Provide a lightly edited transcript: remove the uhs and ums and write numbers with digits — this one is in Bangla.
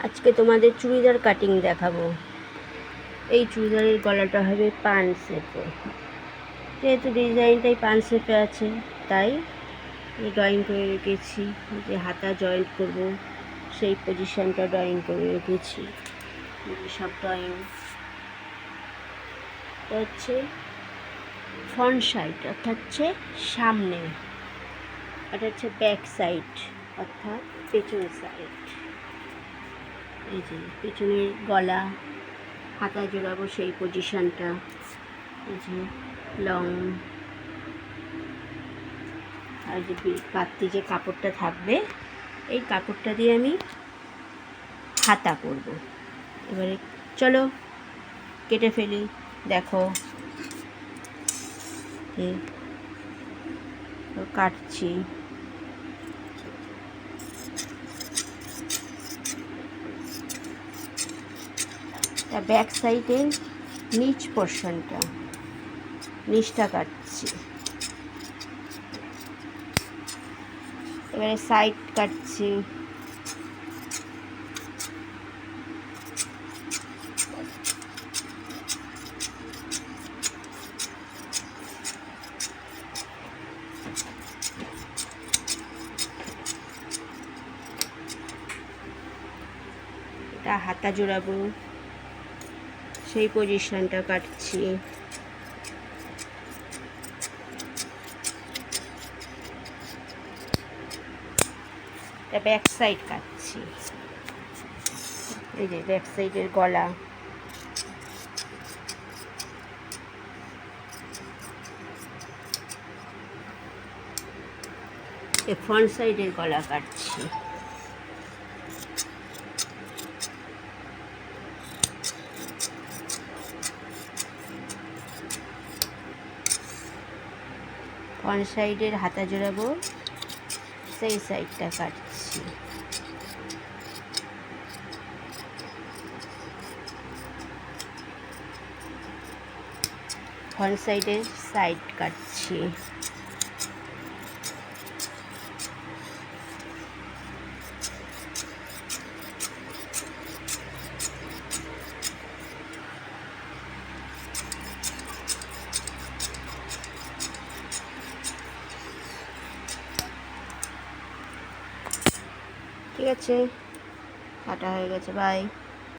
আজকে তোমাদের চুড়িদার কাটিং দেখাবো। এই চুড়িদারের গলাটা হবে পান শেপে, যেহেতু ডিজাইনটাই পান শেপে আছে তাই ড্রয়িং করে রেখেছি। যে হাতা জয়েন্ট করব সেই পজিশনটা ড্রয়িং করে রেখেছি। সব ড্রয়িং হচ্ছে ফ্রন্ট সাইড অর্থাৎ হচ্ছে সামনে, এটা হচ্ছে ব্যাক সাইড অর্থাৎ পেছন সাইড। এই যে পেছনের গলা হাতা জোড়াবো সেই পজিশনটা, এই যে লং আর যে বাড়তি যে কাপড়টা থাকবে এই কাপড়টা দিয়ে আমি হাতা করব। এবারে চলো কেটে ফেলি। দেখো কাটছি। ব্যাক সাইডের নিচ পোর্শনটা, নিচটা কাটছি। এবারে সাইড কাটছি। এটা হাতা জোড়াবো সেই পজিশনটা কাটছি। এটা ব্যাক সাইড কাটছি। এই যে ব্যাক সাইডের গলা, ফ্রন্ট সাইডের গলা কাটছি। ফ্রন্ট সাইডের হাতা জোড়াবো সেই সাইডটা কাটছি। ফ্রন্ট সাইডের সাইড কাটছি। ঠিক আছে, কাটা হয়ে গেছে। বাই।